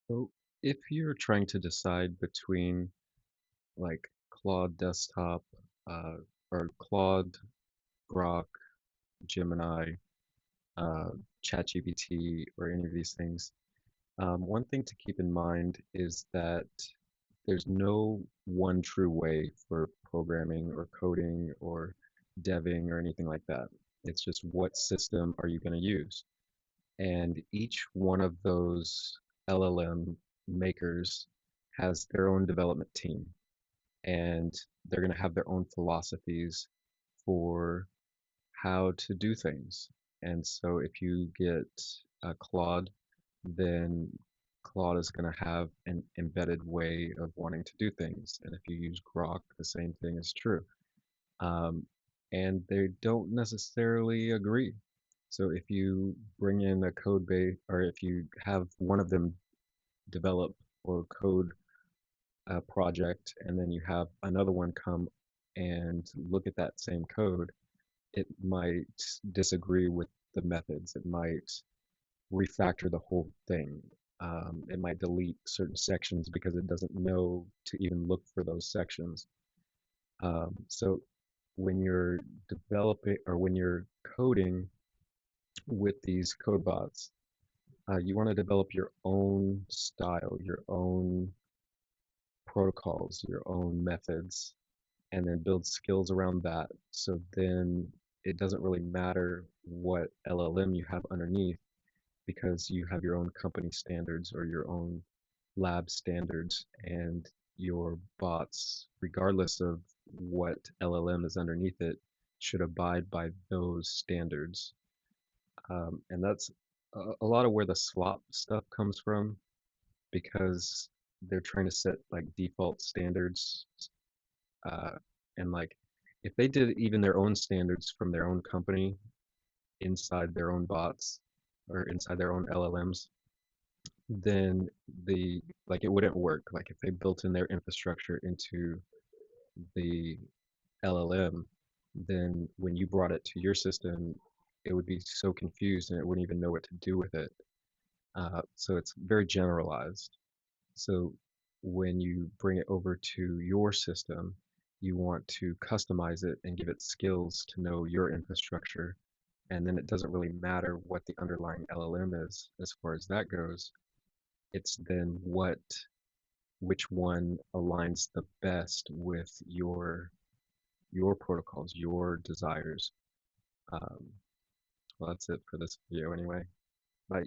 So if you're trying to decide between like Claude Desktop, uh, or Claude, Grok, Gemini, uh, ChatGPT, or any of these things, one thing to keep in mind is that there's no one true way for programming or coding or deving or anything like that. It's just what system are you going to use? And each one of those LLM makers has their own development team, and they're going to have their own philosophies for how to do things. And so if you get Claude, then Claude is going to have an embedded way of wanting to do things. And if you use Grok, the same thing is true. Um, and they don't necessarily agree. So if you bring in a code base, or if you have one of them develop or code a project, and then you have another one come and look at that same code, it might disagree with the methods. It might refactor the whole thing. It might delete certain sections because it doesn't know to even look for those sections. So when you're developing or when you're coding with these code bots, you want to develop your own style, your own protocols, your own methods, and then build skills around that. So then it doesn't really matter what LLM you have underneath because you have your own company standards or your own lab standards, and your bots, regardless of what LLM is underneath it, should abide by those standards. And that's a lot of where the slop stuff comes from because they're trying to set like default standards. Uh, and like, if they did even their own standards from their own company inside their own bots or inside their own LLMs, then the like it wouldn't work. Like if they built in their infrastructure into the LLM, then when you brought it to your system, it would be so confused and it wouldn't even know what to do with it. So it's very generalized. So when you bring it over to your system, you want to customize it and give it skills to know your infrastructure. And then it doesn't really matter what the underlying LLM is as far as that goes. It's then which one aligns the best with your protocols, your desires. Um, well, that's it for this video anyway. Bye.